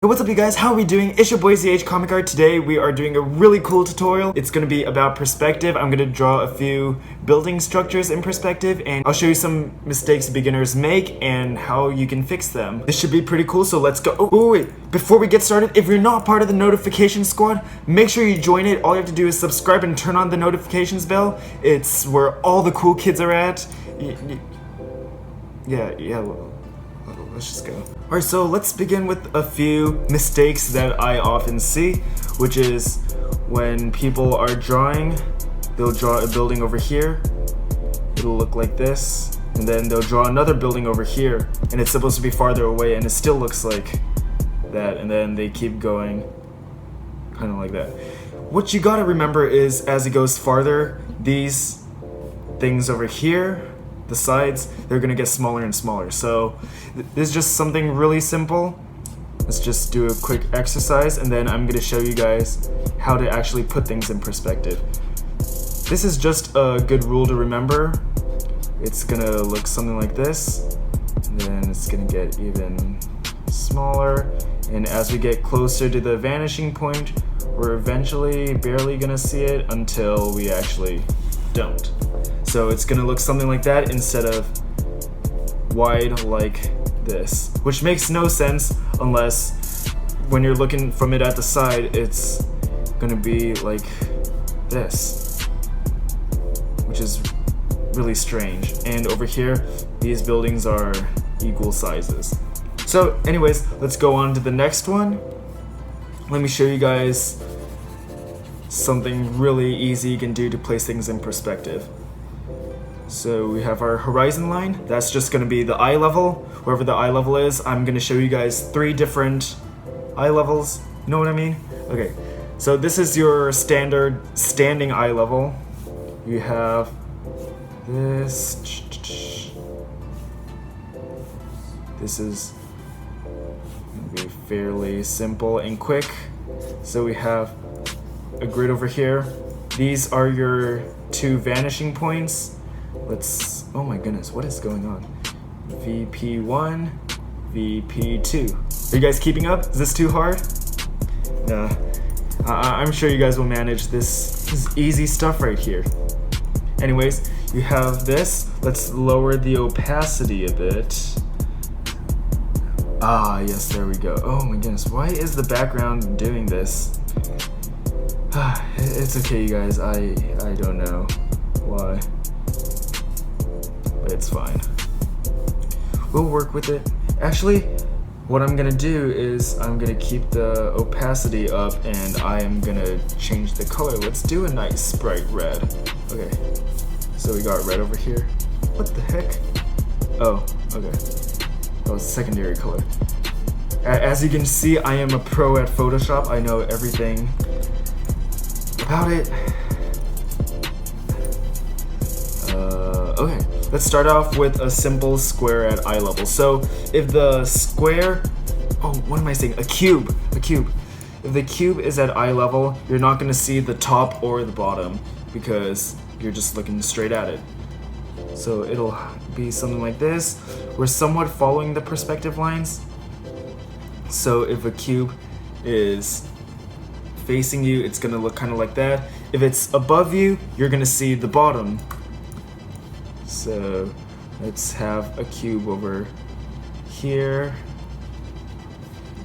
Hey, what's up you guys? How are we doing? It's your boy ZH Comic Art. Today we are doing a really cool tutorial. It's going to be about perspective. I'm going to draw a few building structures in perspective and I'll show you some mistakes beginners make and how you can fix them. This should be pretty cool, so let's go. Oh wait, before we get started, if you're not part of the notification squad, make sure you join it. All you have to do is subscribe and turn on the notifications bell. It's where all the cool kids are at. Let's just go. Alright, so let's begin with a few mistakes that I often see, which is when people are drawing, they'll draw a building over here, it'll look like this, and then they'll draw another building over here, and it's supposed to be farther away, and it still looks like that, and then they keep going, kind of like that. What you gotta remember is, as it goes farther, these things over here, the sides, they're gonna get smaller and smaller. So this is just something really simple. Let's just do a quick exercise and then I'm gonna show you guys how to actually put things in perspective. This is just a good rule to remember. It's gonna look something like this, and then it's gonna get even smaller, and as we get closer to the vanishing point, we're eventually barely gonna see it until we actually don't. So it's gonna look something like that instead of wide like this, which makes no sense unless when you're looking from it at the side, it's gonna be like this, which is really strange. And over here, these buildings are equal sizes. So anyways, let's go on to the next one. Let me show you guys something really easy you can do to place things in perspective. So we have our horizon line. That's just going to be the eye level. Wherever the eye level is, I'm going to show you guys 3 different eye levels. You know what I mean? Okay, so this is your standard standing eye level. You have this. This is going to be fairly simple and quick. So we have a grid over here. These are your 2 vanishing points. Oh my goodness, what is going on? VP1, VP2. Are you guys keeping up? Is this too hard? Nah, I'm sure you guys will manage this. This is easy stuff right here. Anyways, you have this. Let's lower the opacity a bit. Ah, yes, there we go. Oh my goodness, why is the background doing this? It's okay, you guys. I don't know why. But it's fine. We'll work with it. Actually, what I'm gonna do is I'm gonna keep the opacity up and I am gonna change the color. Let's do a nice bright red. Okay, so we got red over here. What the heck? Oh, okay. That was secondary color. As you can see, I am a pro at Photoshop. I know everything about it. Okay, let's start off with a simple square at eye level. So if the square, what am I saying? A cube. If the cube is at eye level, you're not gonna see the top or the bottom because you're just looking straight at it. So it'll be something like this. We're somewhat following the perspective lines. So if a cube is facing you, it's gonna look kind of like that. If it's above you, you're gonna see the bottom. So let's have a cube over here.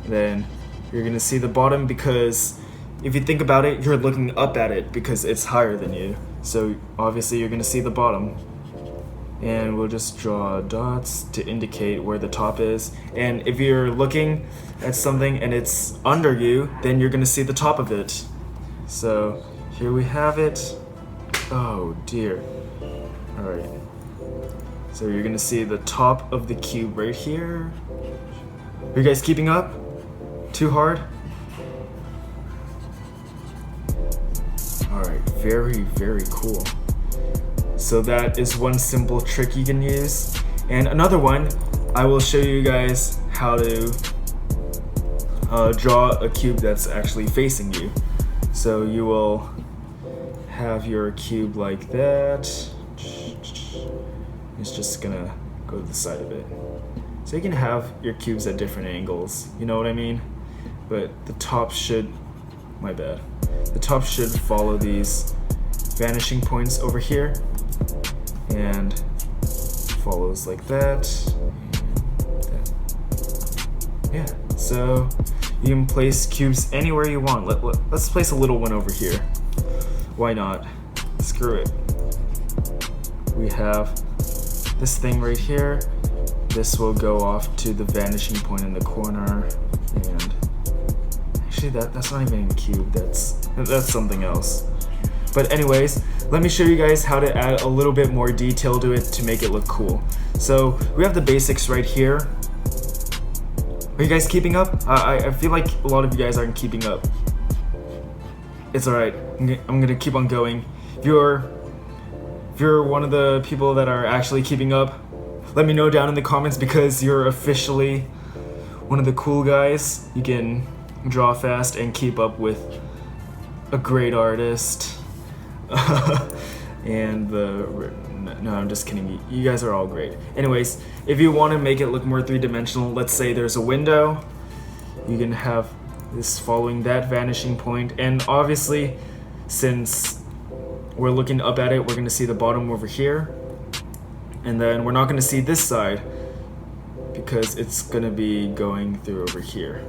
Then you're gonna see the bottom because if you think about it, you're looking up at it because it's higher than you. So obviously you're gonna see the bottom. And we'll just draw dots to indicate where the top is. And if you're looking at something and it's under you, then you're gonna see the top of it. So here we have it. Oh dear. Alright. So you're gonna see the top of the cube right here. Are you guys keeping up? Too hard? Alright, very, very cool. So that is one simple trick you can use. And another one, I will show you guys how to draw a cube that's actually facing you. So you will have your cube like that. It's just gonna go to the side of it. So you can have your cubes at different angles, you know what I mean? but the top should, my bad. The top should follow these vanishing points over here, and follows like that. Yeah, so you can place cubes anywhere you want. Let's place a little one over here. Why not? Screw it. We have this thing right here. This will go off to the vanishing point in the corner, and actually that's not even a cube, that's something else. But anyways, let me show you guys how to add a little bit more detail to it to make it look cool. So we have the basics right here. Are you guys keeping up? I feel like a lot of you guys aren't keeping up. It's alright, I'm gonna keep on going. If you're one of the people that are actually keeping up, let me know down in the comments, because you're officially one of the cool guys. You can draw fast and keep up with a great artist. And no, I'm just kidding. You guys are all great. Anyways, if you want to make it look more three-dimensional, let's say there's a window. You can have this following that vanishing point, and obviously, since we're looking up at it, we're going to see the bottom over here, and then we're not going to see this side because it's going to be going through over here.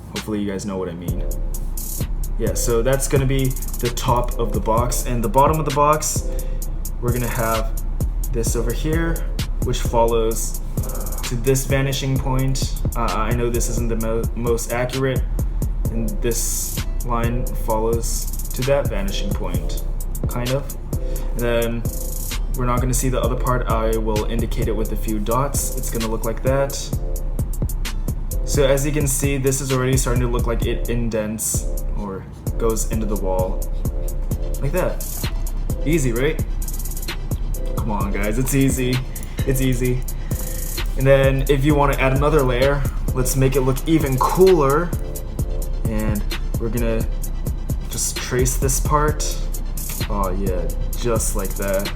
Hopefully you guys know what I mean. Yeah, so that's going to be the top of the box, and the bottom of the box, we're going to have this over here, which follows to this vanishing point. I know this isn't the most accurate, and this line follows to that vanishing point, kind of. And then we're not going to see the other part. I will indicate it with a few dots. It's going to look like that. So as you can see, this is already starting to look like it indents or goes into the wall. Like that. Easy, right? Come on guys, it's easy. It's easy. And then if you want to add another layer, let's make it look even cooler. And we're gonna just trace this part. Oh yeah, just like that.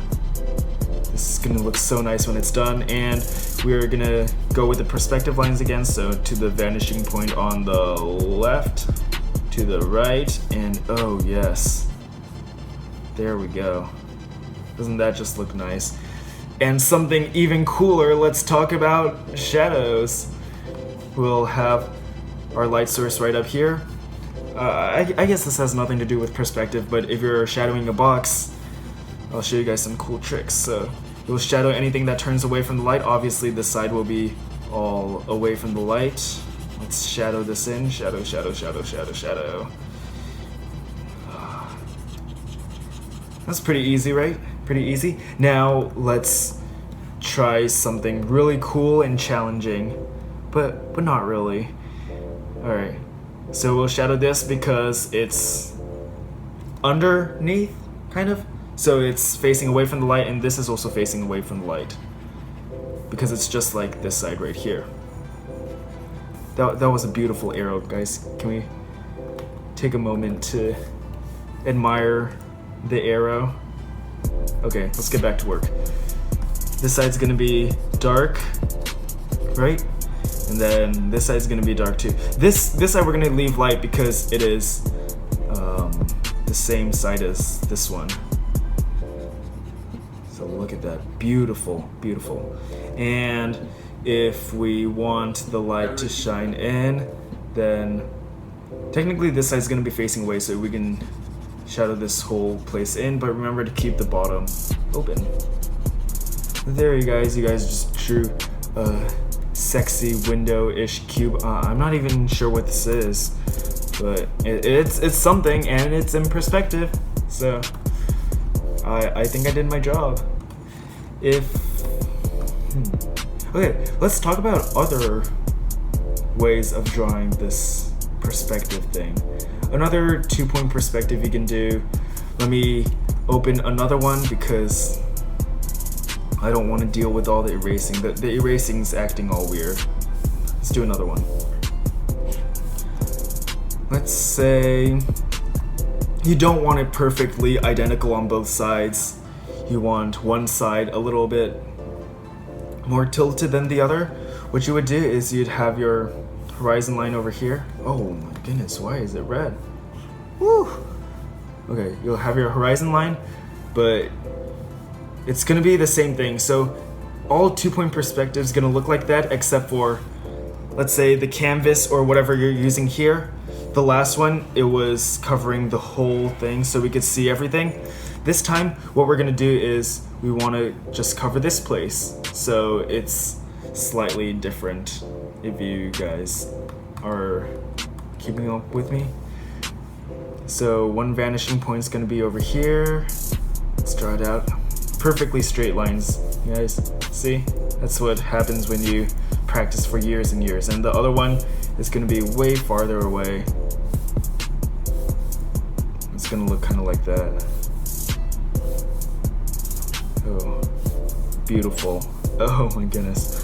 This is gonna look so nice when it's done. And we're gonna go with the perspective lines again, so to the vanishing point on the left, to the right, and oh yes, there we go. Doesn't that just look nice? And something even cooler, let's talk about shadows. We'll have our light source right up here. I guess this has nothing to do with perspective, but if you're shadowing a box, I'll show you guys some cool tricks. So you'll shadow anything that turns away from the light. Obviously this side will be all away from the light. Let's shadow this in. Shadow, shadow, shadow, shadow, shadow. That's pretty easy, right? Pretty easy. Now let's try something really cool and challenging, but not really. Alright, so we'll shadow this because it's underneath, kind of. So it's facing away from the light, and this is also facing away from the light, because it's just like this side right here. That was a beautiful arrow, guys. Can we take a moment to admire the arrow? Okay, let's get back to work. This side's gonna be dark, right? And then this side's gonna be dark too. This side we're gonna leave light because it is the same side as this one. So look at that, beautiful, beautiful. And if we want the light to shine in, then technically this side's gonna be facing away, so we can shadow this whole place in, but remember to keep the bottom open. There you guys just drew a sexy window-ish cube. I'm not even sure what this is, but it's something, and it's in perspective, so I think I did my job. Okay, let's talk about other ways of drawing this perspective thing. Another 2-point perspective you can do. Let me open another one because I don't want to deal with all the erasing. The erasing's acting all weird. Let's do another one. Let's say you don't want it perfectly identical on both sides. You want one side a little bit more tilted than the other. What you would do is you'd have your horizon line over here. Oh my goodness, why is it red? Woo! Okay, you'll have your horizon line, but it's gonna be the same thing. So all 2-point perspective is gonna look like that, except for, let's say, the canvas or whatever you're using here. The last one, it was covering the whole thing so we could see everything. This time, what we're gonna do is we wanna just cover this place. So it's slightly different, if you guys are keeping up with me. So one vanishing point is gonna be over here. Let's draw it out. Perfectly straight lines, you guys see? That's what happens when you practice for years and years. And the other one is gonna be way farther away. It's gonna look kind of like that. Oh, beautiful. Oh my goodness.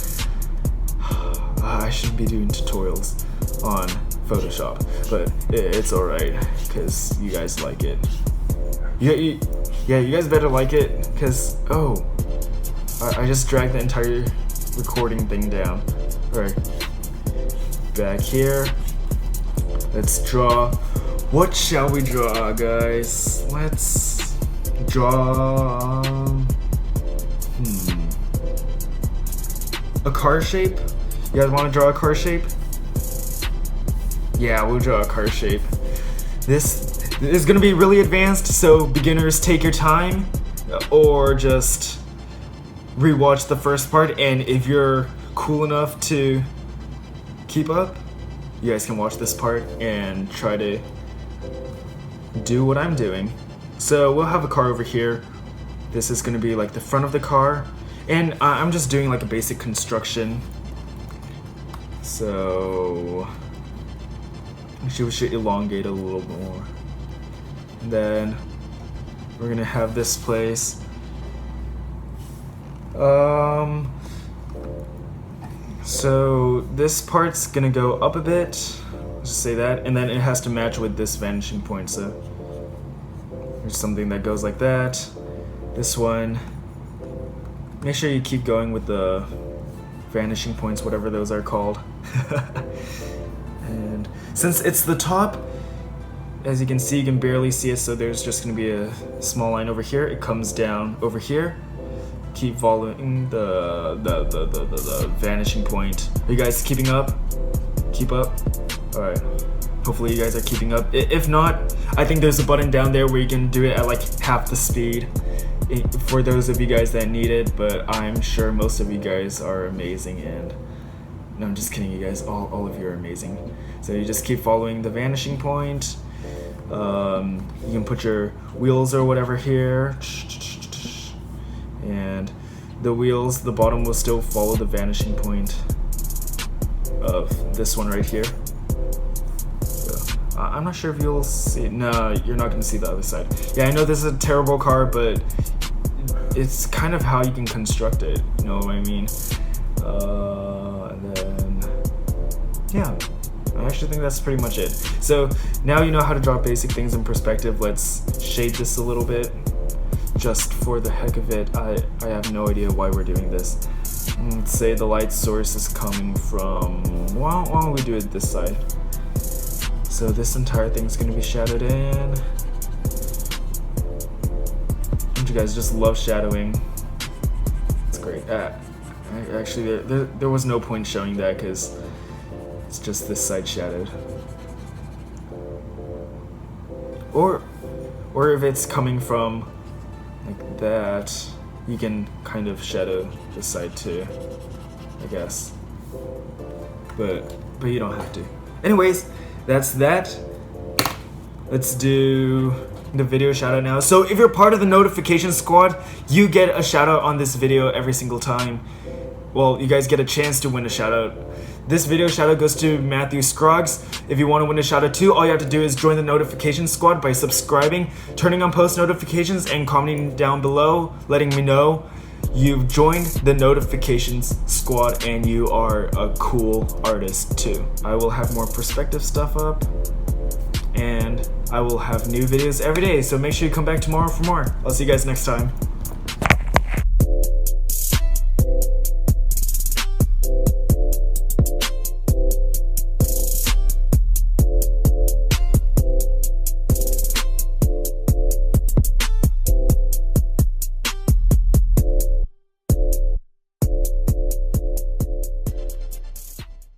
I shouldn't be doing tutorials on Photoshop, but it's alright, because you guys like it. Yeah, you guys better like it, because, oh, I just dragged the entire recording thing down. Alright, back here, let's draw. What shall we draw, guys? Let's draw, a car shape? You guys want to draw a car shape? Yeah, we'll draw a car shape. This is gonna be really advanced, so beginners, take your time, or just rewatch the first part, and if you're cool enough to keep up, you guys can watch this part and try to do what I'm doing. So we'll have a car over here. This is gonna be like the front of the car, and I'm just doing like a basic construction. So we should elongate a little more. And then we're gonna have this place. So this part's gonna go up a bit. Let's just say that, and then it has to match with this vanishing point. So there's something that goes like that. This one. Make sure you keep going with the vanishing points, whatever those are called. And since it's the top, as you can see, you can barely see it, so there's just going to be a small line over here. It comes down over here. Keep following the vanishing point. Are you guys keeping up? Keep up? Alright. Hopefully you guys are keeping up. If not, I think there's a button down there where you can do it at like half the speed for those of you guys that need it, but I'm sure most of you guys are amazing, and no, I'm just kidding, you guys, all of you are amazing. So you just keep following the vanishing point. You can put your wheels or whatever here, and the wheels, the bottom will still follow the vanishing point of this one right here. So, I'm not sure if you'll see. No, you're not going to see the other side. Yeah, I know this is a terrible car, but it's kind of how you can construct it, you know what I mean? And then, yeah, I actually think that's pretty much it. So now you know how to draw basic things in perspective. Let's shade this a little bit, just for the heck of it. I have no idea why we're doing this. Let's say the light source is coming from, why don't we do it this side? So this entire thing's gonna be shadowed in. You guys just love shadowing. It's great. Actually, there was no point showing that because it's just this side shadowed. Or if it's coming from like that, you can kind of shadow this side too, I guess. But you don't have to. Anyways, that's that. Let's do the video shout out now. So if you're part of the notification squad, you get a shout out on this video every single time. Well, you guys get a chance to win a shout out. This video shout out goes to Matthew Scroggs. If you want to win a shout out too, all you have to do is join the notification squad by subscribing, turning on post notifications, and commenting down below, letting me know you've joined the notifications squad and you are a cool artist too. I will have more perspective stuff up, and I will have new videos every day, so make sure you come back tomorrow for more. I'll see you guys next time.